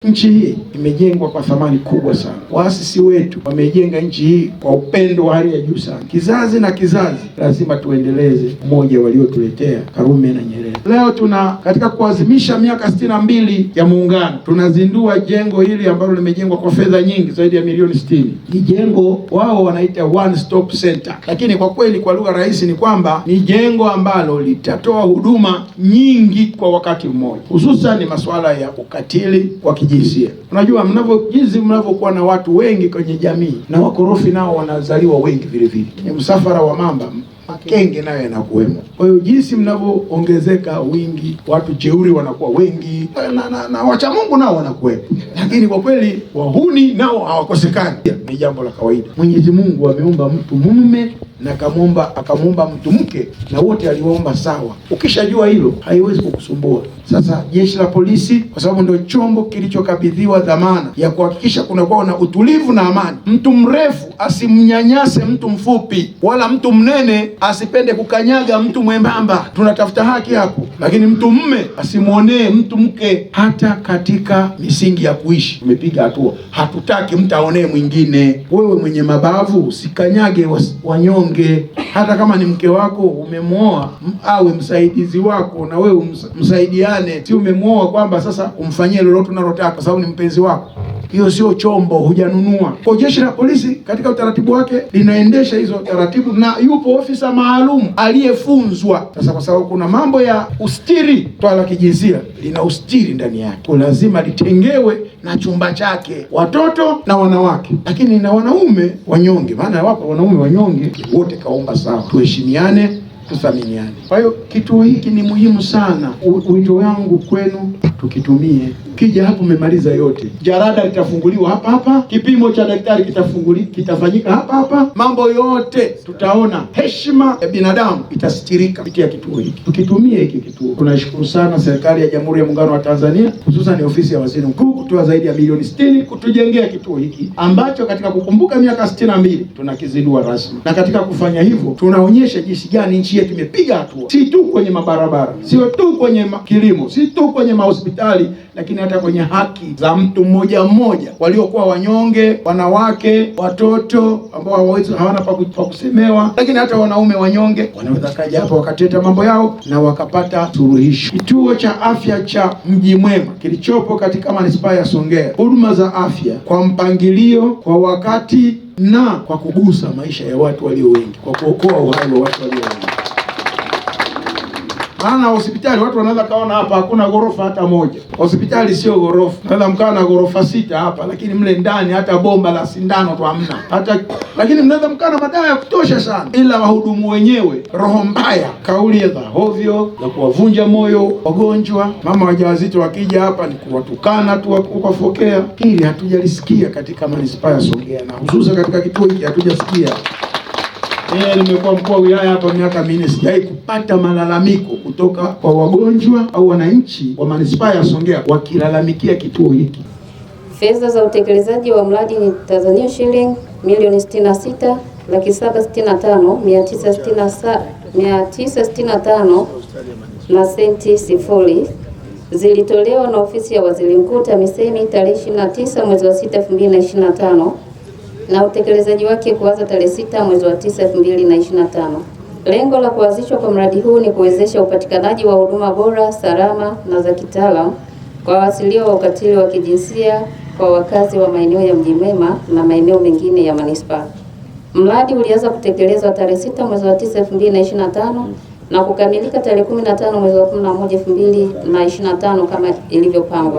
Nchi hii imejengwa kwa thamani kubwa sana. Waasisi wetu wamejenga nchi hii kwa upendo wa hali ya juu sana. Kizazi na kizazi lazima tuendeleze umoja waliotuletea Karume na Nyerere. Leo katika kuadhimisha miaka 62 ya Muungano, tunazindua jengo hili ambalo limejengwa kwa fedha nyingi zaidi ya milioni 60. Ni jengo wao wanaita one stop center, lakini kwa kweli kwa lugha rahisi ni kwamba ni jengo ambalo litatoa huduma nyingi kwa wakati mmoja, hususan ni masuala ya ukatili wa kijinsia. Unajua, mnavyokuwa na watu wengi kwenye jamii na wakorofi nao wanazaliwa wengi vile vile. Ni msafara wa mamba, makenge nayo yanakuwemo. Kwa hiyo jinsi mnavyoongezeka wingi, watu jeuri wanakuwa wengi na wacha Mungu nao wanakuwepo. Lakini kwa kweli wahuni nao hawakosekani. Ni jambo la kawaida. Mwenyezi Mungu ameumba mtu mume na akamuumba mtu mke, na wote aliwaomba sawa. Ukishajua hilo haiwezi kukusumbua. Sasa jeshi la polisi, kwa sababu ndio chombo kilichokabidhiwa dhamana ya kuhakikisha kunakuwa na utulivu na amani. Mtu mrefu asimnyanyase mtu mfupi, wala mtu mnene asipende kukanyaga mtu mwembamba. Tunatafuta haki hapo. Lakini mtu mume asimuonee mtu mke. Hata katika misingi ya kuishi tumepiga hatua. Hatutaki mtu aonee mwingine. Wewe mwenye mabavu usikanyage wanyonge. Hata kama ni mke wako umemwoa, awe msaidizi wako na wewe msaidiane. Si umemwoa kwamba sasa umfanyie lolote unalotaka kwa sababu ni mpenzi wako. Hiyo sio chombo, hujanunua. Kwa jeshi la polisi katika utaratibu wake linaendesha hizo taratibu, na yupo ofisa maalum aliyefunzwa. Sasa kwa sababu kuna mambo ya ustiri, swala la kijinsia lina ustiri ndani yake, kwa lazima litengewe na chumba chake, watoto na wanawake, lakini na wanaume wanyonge, maana wapo wanaume wanyonge. Wote kaomba sawa, tuheshimiane, tuthaminiane. Kwa hiyo kituo hiki ni muhimu sana. Wito wangu kwenu, tukitumie. Kija hapo umemaliza yote. Jarada litafunguliwa hapa hapa, kipimo cha daktari kitafanyika hapa hapa, mambo yote tutaona. Heshima ya binadamu itastirika kupitia kituo hiki. Tukitumie hiki kituo. Tunashukuru sana serikali ya Jamhuri ya Muungano wa Tanzania, hususan ofisi ya Waziri Mkuu kutoa zaidi ya milioni 60 kutujengea kituo hiki ambacho katika kukumbuka miaka 62 tunakizindua rasmi. Na katika kufanya hivyo tunaonyesha jinsi gani nchi yetu imepiga hatua, si tu kwenye mabarabara, sio tu kwenye kilimo, si tu kwenye mahospitali, lakini hata kwenye haki za mtu mmoja mmoja, waliokuwa wanyonge, wanawake, watoto ambao hawana pa kusemewa, lakini hata wanaume wanyonge wanaweza kaja hapa wakateta mambo yao na wakapata suluhisho. Kituo cha afya cha Mji Mwema kilichopo katika manispaa ya Songea, huduma za afya kwa mpangilio, kwa wakati na kwa kugusa maisha ya watu walio wengi, kwa kuokoa uhai wa watu walio wengi. Maana hospitali watu wanaweza kaona hapa hakuna ghorofa hata moja. Hospitali sio ghorofa. Naweza mkawa na ghorofa 6 hapa, lakini mle ndani hata bomba la sindano tu hamna. Lakini mnaweza mkawa na madawa ya kutosha sana, ila wahudumu wenyewe roho mbaya, kauli za hovyo na kuwavunja moyo wagonjwa. Mama wajawazito wakija hapa ni kuwatukana tu, wakafokea. Hili hatujalisikia katika manispaa ya Songea, na hususan katika kituo hiki hatujasikia. Nimekuwa mkuu wa wilaya hapa miaka 4, sijawahi kupata malalamiko kutoka kwa wagonjwa au wananchi wa manispaa ya Songea wakilalamikia kituo hiki. Fedha za utekelezaji wa mradi ni Tanzania shilingi milioni 66,765,965 na senti 0 zilitolewa na ofisi ya Waziri Mkuu TAMISEMI tarehe 29 mwezi wa 6 2025 na utekelezaji wake kuanza tarehe 6 mwezi wa 9 2025. Lengo la kuanzishwa kwa mradi huu ni kuwezesha upatikanaji wa huduma bora, salama na za kitaalamu kwa waathiriwa wa ukatili wa kijinsia kwa wakazi wa maeneo ya Mji Mwema na maeneo mengine ya manispaa. Mradi ulianza kutekelezwa tarehe 6 mwezi wa 9 2025 na kukamilika tarehe 15 mwezi wa 11 2025 kama ilivyopangwa.